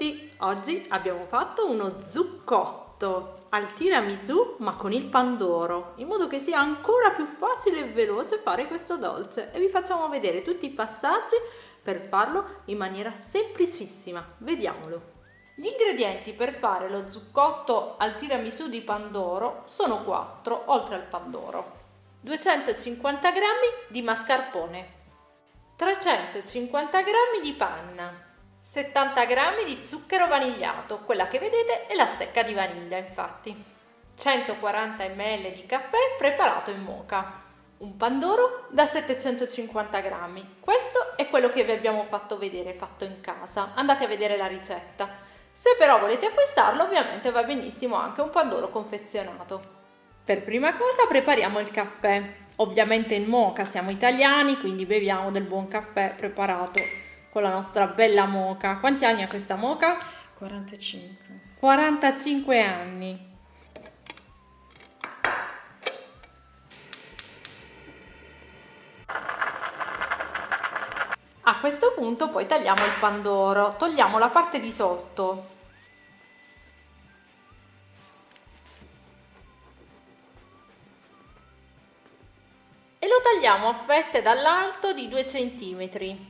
tutti! Oggi abbiamo fatto uno zuccotto al tiramisù ma con il pandoro, in modo che sia ancora più facile e veloce fare questo dolce, e vi facciamo vedere tutti i passaggi per farlo in maniera semplicissima. Vediamolo. Gli ingredienti per fare lo zuccotto al tiramisù di pandoro sono 4, oltre al pandoro: 250 g di mascarpone, 350 g di panna, 70 g di zucchero vanigliato, quella che vedete è la stecca di vaniglia infatti, 140 ml di caffè preparato in moka, un pandoro da 750 g. Questo è quello che vi abbiamo fatto vedere fatto in casa, andate a vedere la ricetta. Se però volete acquistarlo, ovviamente va benissimo anche un pandoro confezionato. Per prima cosa prepariamo il caffè, ovviamente in moka, siamo italiani, quindi beviamo del buon caffè preparato con la nostra bella moka. Quanti anni ha questa moka? 45. 45 anni. A questo punto poi tagliamo il pandoro, togliamo la parte di sotto. E lo tagliamo a fette dall'alto di 2 cm.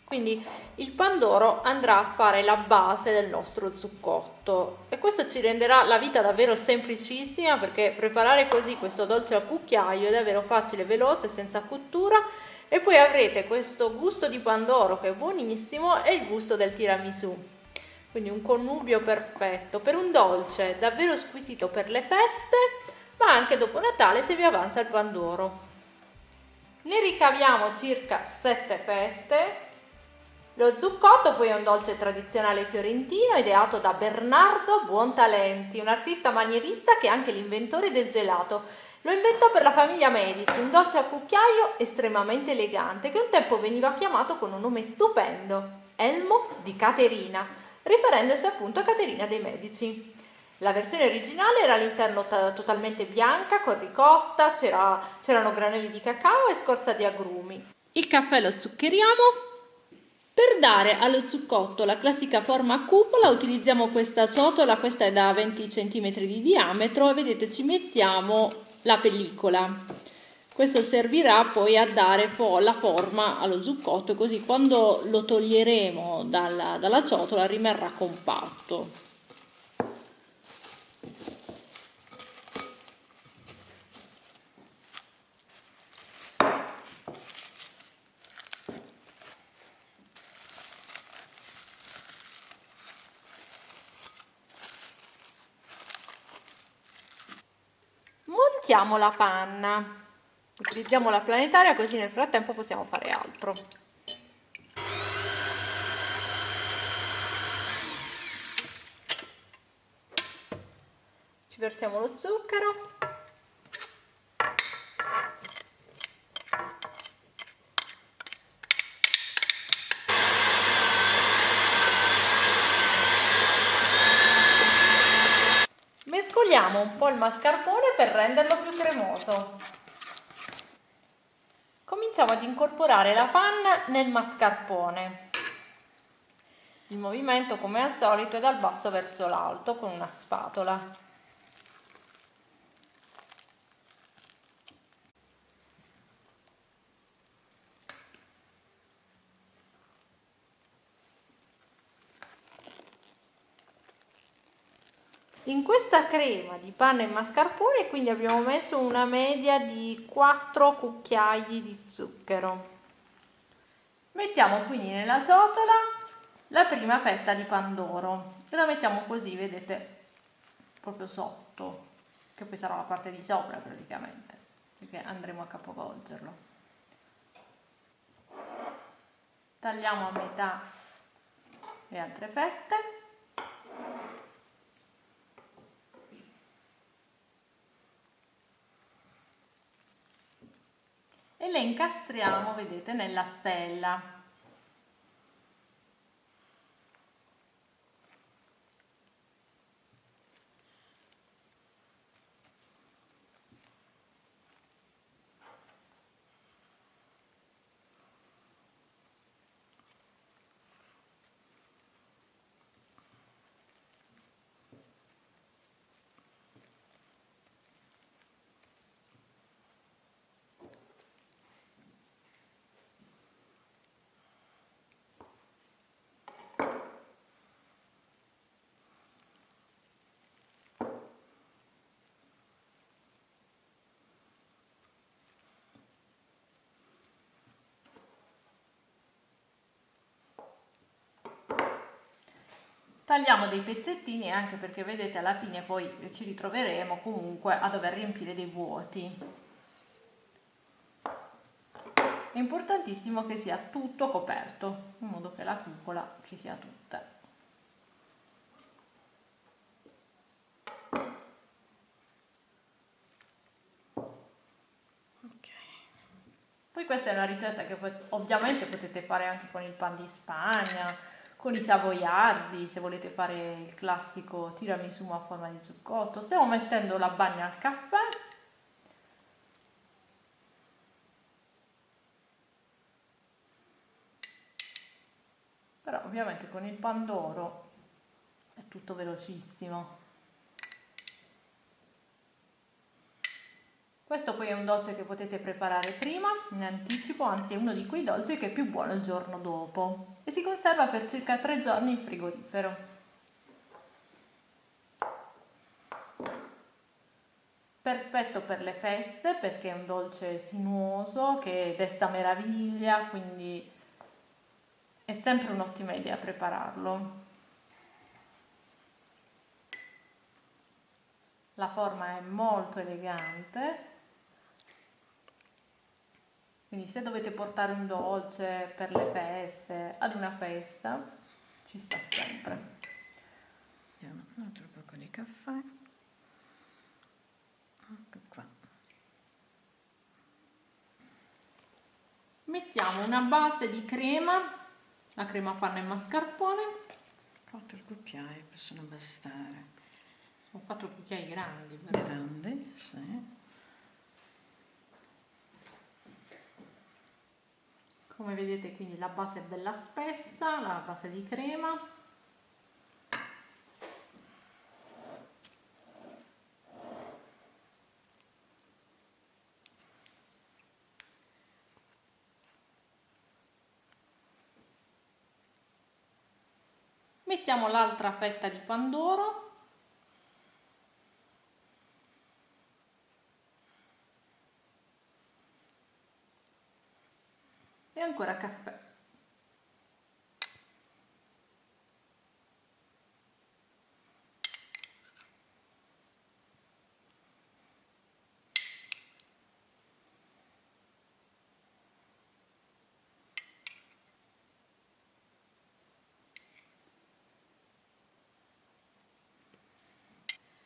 Quindi il pandoro andrà a fare la base del nostro zuccotto e questo ci renderà la vita davvero semplicissima, perché preparare così questo dolce a cucchiaio è davvero facile e veloce, senza cottura, e poi avrete questo gusto di pandoro che è buonissimo e il gusto del tiramisù. Quindi un connubio perfetto per un dolce davvero squisito per le feste, ma anche dopo Natale se vi avanza il pandoro. Ne ricaviamo circa 7 fette. Lo zuccotto poi è un dolce tradizionale fiorentino ideato da Bernardo Buontalenti, un artista manierista che è anche l'inventore del gelato. Lo inventò per la famiglia Medici, un dolce a cucchiaio estremamente elegante che un tempo veniva chiamato con un nome stupendo, Elmo di Caterina, riferendosi appunto a Caterina dei Medici. La versione originale era all'interno totalmente bianca con ricotta, c'erano granelli di cacao e scorza di agrumi. Il caffè lo zuccheriamo. Per dare allo zuccotto la classica forma a cupola utilizziamo questa ciotola, questa è da 20 cm di diametro, e vedete ci mettiamo la pellicola. Questo servirà poi a dare la forma allo zuccotto, così quando lo toglieremo dalla ciotola rimarrà compatto. Montiamo la panna, utilizziamo la planetaria così nel frattempo possiamo fare altro. Ci versiamo lo zucchero. Mescoliamo un po' il mascarpone per renderlo più cremoso. Cominciamo ad incorporare la panna nel mascarpone. Il movimento, come al solito, è dal basso verso l'alto con una spatola. In questa crema di panna e mascarpone quindi abbiamo messo una media di 4 cucchiai di zucchero. Mettiamo quindi nella ciotola la prima fetta di pandoro e la mettiamo così, vedete, proprio sotto, che poi sarà la parte di sopra praticamente, perché andremo a capovolgerlo. Tagliamo a metà le altre fette. E le incastriamo, vedete, nella stella. Tagliamo dei pezzettini anche perché vedete alla fine poi ci ritroveremo comunque a dover riempire dei vuoti. È importantissimo che sia tutto coperto, in modo che la cupola ci sia tutta. Poi questa è una ricetta che ovviamente potete fare anche con il pan di Spagna, con i savoiardi, se volete fare il classico tiramisù a forma di zucchotto. Stiamo mettendo la bagna al caffè. Però ovviamente con il pandoro è tutto velocissimo. Questo poi è un dolce che potete preparare prima, in anticipo, anzi è uno di quei dolci che è più buono il giorno dopo e si conserva per circa 3 giorni in frigorifero. Perfetto per le feste perché è un dolce sinuoso che desta meraviglia, quindi è sempre un'ottima idea prepararlo. La forma è molto elegante. Quindi se dovete portare un dolce per le feste, ad una festa, ci sta sempre. Vediamo un altro poco di caffè. Ecco qua. Mettiamo una base di crema, la crema panna e mascarpone. 4 cucchiai possono bastare. Sono 4 cucchiai grandi. Però. Grandi, sì. Come vedete quindi la base è bella spessa, la base di crema. Mettiamo l'altra fetta di pandoro. E ancora caffè.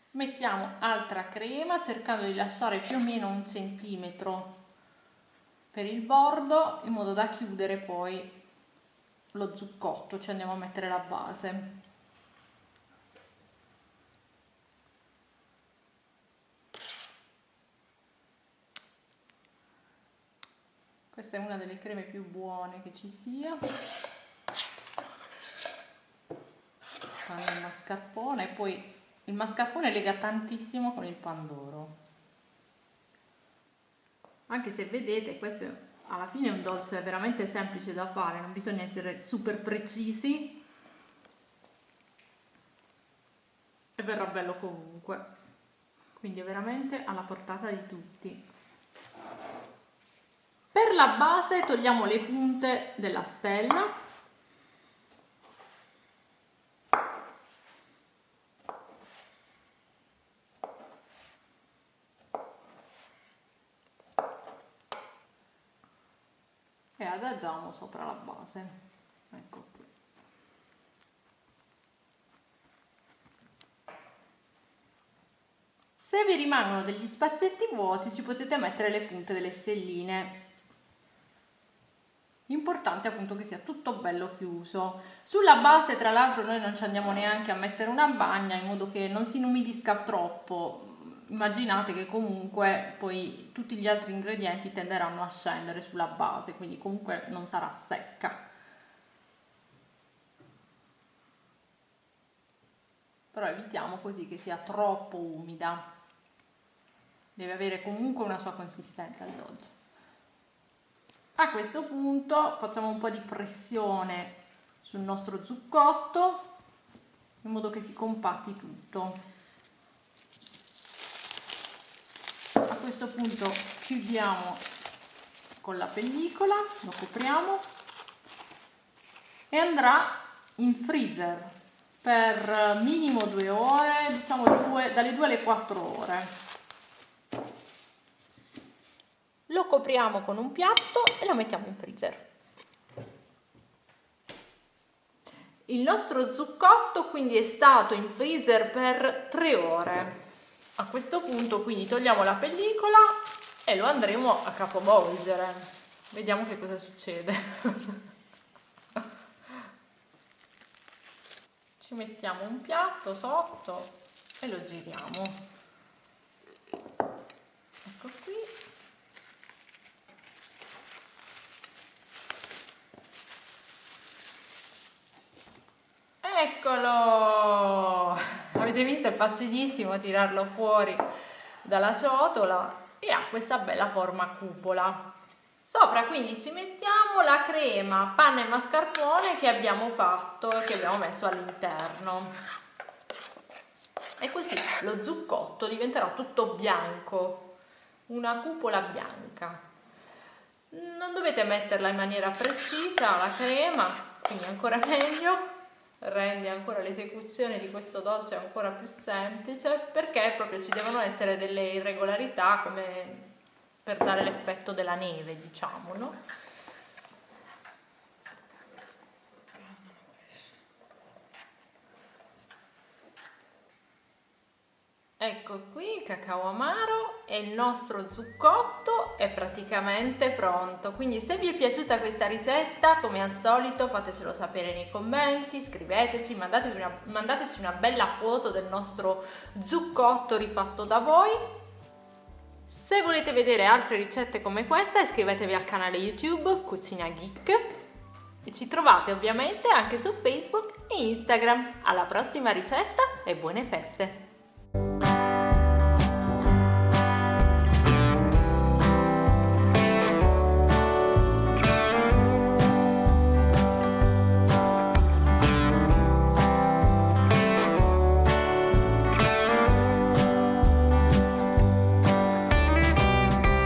Mettiamo altra crema cercando di lasciare più o meno 1 centimetro per il bordo in modo da chiudere poi lo zucchotto, ci andiamo a mettere la base. Questa è una delle creme più buone che ci sia. Fanno il mascarpone e poi il mascarpone lega tantissimo con il pandoro. Anche se vedete, questo alla fine è un dolce veramente semplice da fare, non bisogna essere super precisi e verrà bello comunque. Quindi è veramente alla portata di tutti. Per la base togliamo le punte della stella. E adagiamo sopra la base. Ecco qui. Se vi rimangono degli spazietti vuoti ci potete mettere le punte delle stelline. L'importante è appunto che sia tutto bello chiuso. Sulla base tra l'altro noi non ci andiamo neanche a mettere una bagna in modo che non si inumidisca troppo. Immaginate che comunque poi tutti gli altri ingredienti tenderanno a scendere sulla base, quindi comunque non sarà secca. Però evitiamo così che sia troppo umida. Deve avere comunque una sua consistenza il dolce. A questo punto facciamo un po' di pressione sul nostro zucchotto in modo che si compatti tutto. A questo punto chiudiamo con la pellicola, lo copriamo e andrà in freezer per minimo 2 ore, diciamo dalle 2 alle 4 ore. Lo copriamo con un piatto e lo mettiamo in freezer. Il nostro zucchotto quindi è stato in freezer per 3 ore. A questo punto quindi togliamo la pellicola e lo andremo a capovolgere. Vediamo che cosa succede. Ci mettiamo un piatto sotto e lo giriamo. Ecco qui. Eccolo! Avete visto? È facilissimo tirarlo fuori dalla ciotola e ha questa bella forma a cupola. Sopra quindi ci mettiamo la crema, panna e mascarpone che abbiamo fatto e che abbiamo messo all'interno. E così lo zucchotto diventerà tutto bianco, una cupola bianca. Non dovete metterla in maniera precisa la crema, quindi ancora meglio. Rende ancora l'esecuzione di questo dolce ancora più semplice, perché proprio ci devono essere delle irregolarità come per dare l'effetto della neve, diciamo, no? Ecco qui il cacao amaro e il nostro zucchotto è praticamente pronto. Quindi se vi è piaciuta questa ricetta, come al solito fatecelo sapere nei commenti, scriveteci, mandateci una bella foto del nostro zucchotto rifatto da voi. Se volete vedere altre ricette come questa, iscrivetevi al canale YouTube Cucina Geek e ci trovate ovviamente anche su Facebook e Instagram. Alla prossima ricetta e buone feste!